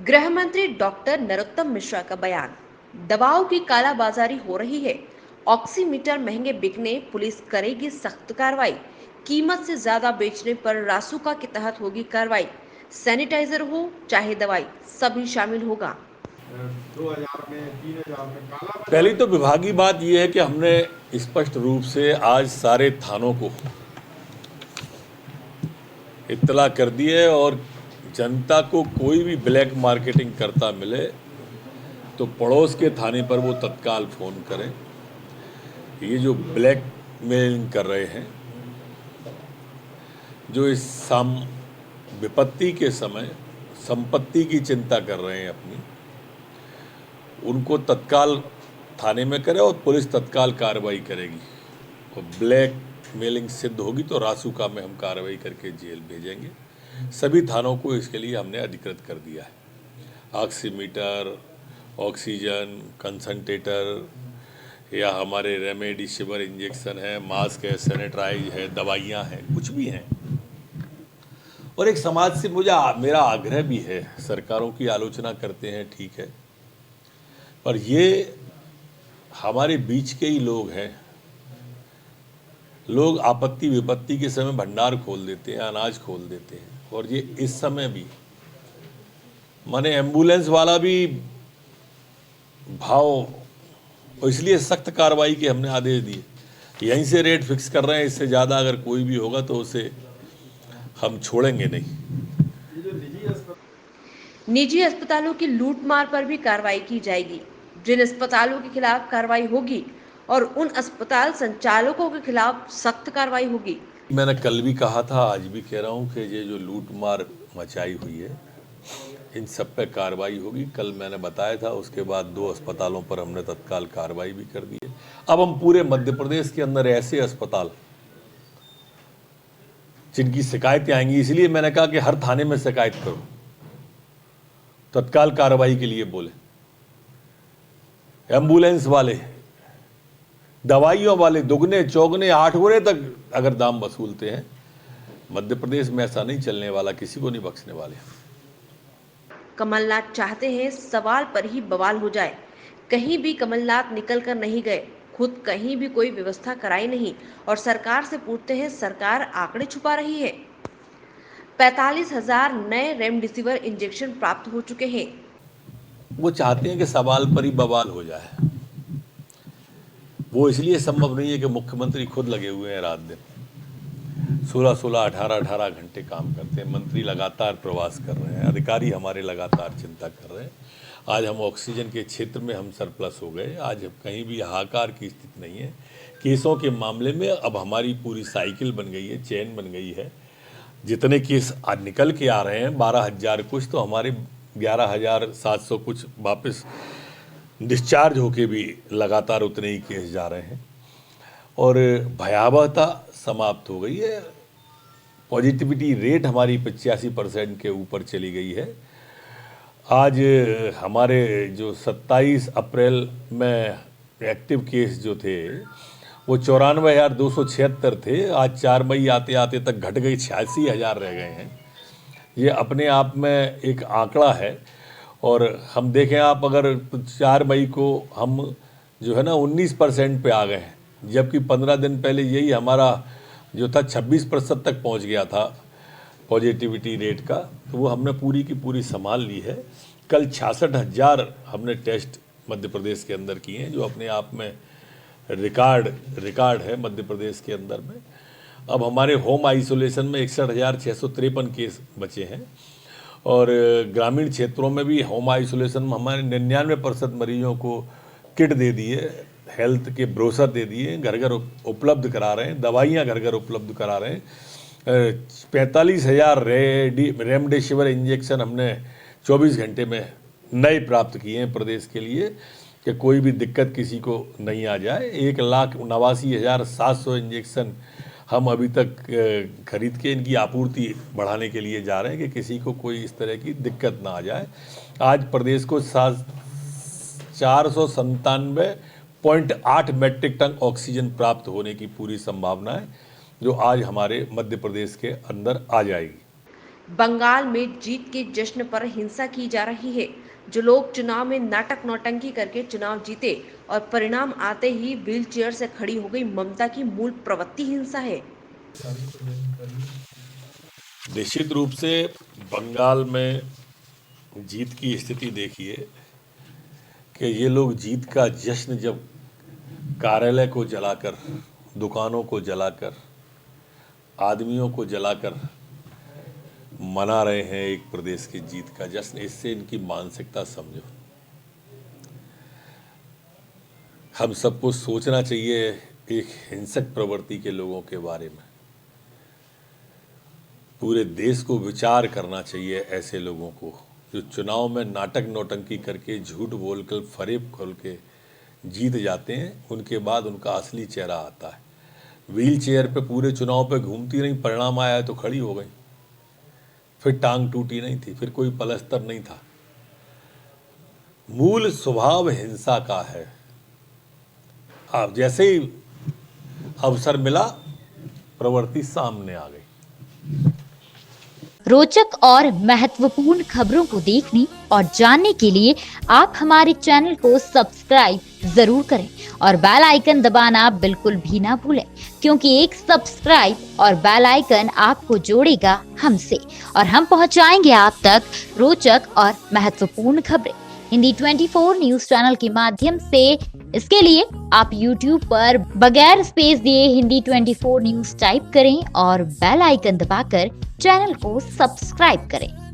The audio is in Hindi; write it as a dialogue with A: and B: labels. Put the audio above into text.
A: गृह मंत्री डॉक्टर नरोत्तम मिश्रा का बयान। दवाओं की कालाबाजारी हो रही है, ऑक्सीमीटर महंगे बिकने पुलिस करेगी सख्त कार्रवाई। कीमत से ज्यादा बेचने पर रासुका के तहत होगी कार्रवाई। सैनिटाइजर हो चाहे दवाई, सभी शामिल होगा।
B: 2000 में 3000 में काला
C: पहली तो विभागीय बात यह है कि हमने स्पष्ट रूप से आज सारे थानों को इत्तला कर दी है और जनता को कोई भी ब्लैक मार्केटिंग करता मिले तो पड़ोस के थाने पर वो तत्काल फ़ोन करें। ये जो ब्लैक मेलिंग कर रहे हैं, जो इस विपत्ति के समय संपत्ति की चिंता कर रहे हैं अपनी, उनको तत्काल थाने में करें और पुलिस तत्काल कार्रवाई करेगी। और ब्लैक मेलिंग सिद्ध होगी तो रासुका में हम कार्रवाई करके जेल भेजेंगे। सभी थानों को इसके लिए हमने अधिकृत कर दिया है। ऑक्सीमीटर, ऑक्सीजन कंसंट्रेटर या हमारे रेमडेसिविर इंजेक्शन है, मास्क है, सैनिटाइज है, दवाइयाँ हैं, कुछ भी हैं। और एक समाज से मेरा आग्रह भी है, सरकारों की आलोचना करते हैं, ठीक है, पर ये हमारे बीच के ही लोग हैं। लोग आपत्ति विपत्ति के समय भंडार खोल देते हैं, अनाज खोल देते हैं, और ये इस समय भी माने एम्बुलेंस वाला भी भाव, इसलिए सख्त कार्रवाई के हमने आदेश दिए। यहीं से रेट फिक्स कर रहे हैं, इससे ज़्यादा अगर कोई भी होगा तो उसे हम छोड़ेंगे नहीं।
A: निजी अस्पतालों की लूटमार पर भी कार्रवाई की जाएगी। जिन अस्पतालों के खिलाफ कार्रवाई होगी और उन अस्पताल संचालकों के खिलाफ सख्त कार्रवाई होगी।
C: मैंने कल भी कहा था, आज भी कह रहा हूँ कि ये जो लूटमार मचाई हुई है, इन सब पे कार्रवाई होगी। कल मैंने बताया था, उसके बाद 2 अस्पतालों पर हमने तत्काल कार्रवाई भी कर दी है। अब हम पूरे मध्य प्रदेश के अंदर ऐसे अस्पताल जिनकी शिकायतें आएंगी, इसलिए मैंने कहा कि हर थाने में शिकायत करो, तत्काल कार्रवाई के लिए बोले। एम्बुलेंस वाले, दवाइयों वाले दुगने चौगने 8 गुने तक अगर दाम वसूलते हैं, मध्य प्रदेश में ऐसा नहीं चलने वाला, किसी को नहीं बख्शने वाले।
A: कमलनाथ चाहते हैं सवाल पर ही बवाल हो जाए। कहीं भी कमलनाथ निकल कर नहीं गए, खुद कहीं भी कोई व्यवस्था कराई नहीं और सरकार से पूछते हैं, सरकार आंकड़े छुपा रही है। 45,000 नए रेमडेसिविर इंजेक्शन प्राप्त हो चुके हैं।
C: वो चाहते हैं कि सवाल पर ही बवाल हो जाए। वो इसलिए संभव नहीं है कि मुख्यमंत्री खुद लगे हुए हैं, रात दिन 16-16, 18-18 घंटे काम करते हैं। मंत्री लगातार प्रवास कर रहे हैं, अधिकारी हमारे लगातार चिंता कर रहे हैं। आज हम ऑक्सीजन के क्षेत्र में हम सरप्लस हो गए। आज कहीं भी हाहाकार की स्थिति नहीं है। केसों के मामले में अब हमारी पूरी साइकिल बन गई है, चेन बन गई है। जितने केस आज निकल के आ रहे हैं 12,000 कुछ, तो हमारे 11,700 कुछ वापस डिस्चार्ज होके भी लगातार उतने ही केस जा रहे हैं और भयावहता समाप्त हो गई है। पॉजिटिविटी रेट हमारी 85% के ऊपर चली गई है। आज हमारे जो 27 अप्रैल में एक्टिव केस जो थे वो 94,276 थे। आज 4 मई आते आते तक घट गई, 86,000 रह गए हैं। ये अपने आप में एक आंकड़ा है। और हम देखें, आप अगर 4 मई को हम जो है ना 19% पे आ गए हैं, जबकि 15 दिन पहले यही हमारा जो था 26% तक पहुंच गया था पॉजिटिविटी रेट का। तो वो हमने पूरी की पूरी संभाल ली है। कल 66,000 हमने टेस्ट मध्य प्रदेश के अंदर किए हैं, जो अपने आप में रिकॉर्ड है मध्य प्रदेश के अंदर में। अब हमारे होम आइसोलेशन में 61,653 केस बचे हैं और ग्रामीण क्षेत्रों में भी होम आइसोलेशन में हमारे 99% मरीजों को किट दे दी है, हेल्थ के ब्रोशर दे दिए, घर घर उपलब्ध करा रहे हैं, दवाइयाँ घर घर उपलब्ध करा रहे हैं। 45,000 रेमडेसिविर इंजेक्शन हमने 24 घंटे में नए प्राप्त किए हैं प्रदेश के लिए, कि कोई भी दिक्कत किसी को नहीं आ जाए। 1,89,700 इंजेक्शन हम अभी तक खरीद के इनकी आपूर्ति बढ़ाने के लिए जा रहे हैं कि किसी को कोई इस तरह की दिक्कत ना आ जाए। आज प्रदेश को 497.8 मैट्रिक टन ऑक्सीजन प्राप्त होने की पूरी संभावना है, जो आज हमारे मध्य प्रदेश के अंदर आ जाएगी।
A: बंगाल में जीत के जश्न पर हिंसा की जा रही है। जो लोग चुनाव में नाटक नौटंकी करके चुनाव जीते और परिणाम आते ही व्हील चेयर से खड़ी हो गई ममता की मूल प्रवृत्ति हिंसा है।
C: निश्चित रूप से बंगाल में जीत की स्थिति देखिए कि ये लोग जीत का जश्न जब कार्यालय को जलाकर, दुकानों को जलाकर, आदमियों को जलाकर मना रहे हैं एक प्रदेश की जीत का जश्न। इससे इनकी मानसिकता समझो। हम सबको सोचना चाहिए एक हिंसक प्रवृत्ति के लोगों के बारे में। पूरे देश को विचार करना चाहिए ऐसे लोगों को जो चुनाव में नाटक नौटंकी करके, झूठ बोलकर, फरेब खोल के जीत जाते हैं। उनके बाद उनका असली चेहरा आता है। व्हील चेयर पे पूरे चुनाव पे घूमती रही, परिणाम आया तो खड़ी हो गई, फिर टांग टूटी नहीं थी, फिर कोई पलस्तर नहीं था। मूल स्वभाव हिंसा का है। अब जैसे ही अवसर मिला, प्रवृत्ति सामने आ गई।
D: रोचक और महत्वपूर्ण खबरों को देखने और जानने के लिए आप हमारे चैनल को सब्सक्राइब जरूर करें और बेल आइकन दबाना बिल्कुल भी ना भूलें, क्योंकि एक सब्सक्राइब और बेल आइकन आपको जोड़ेगा हमसे और हम पहुंचाएंगे आप तक रोचक और महत्वपूर्ण खबरें हिंदी 24 न्यूज चैनल के माध्यम से। इसके लिए आप YouTube पर बगैर स्पेस दिए हिंदी 24 न्यूज टाइप करें और बेल आइकन दबाकर चैनल को सब्सक्राइब करें।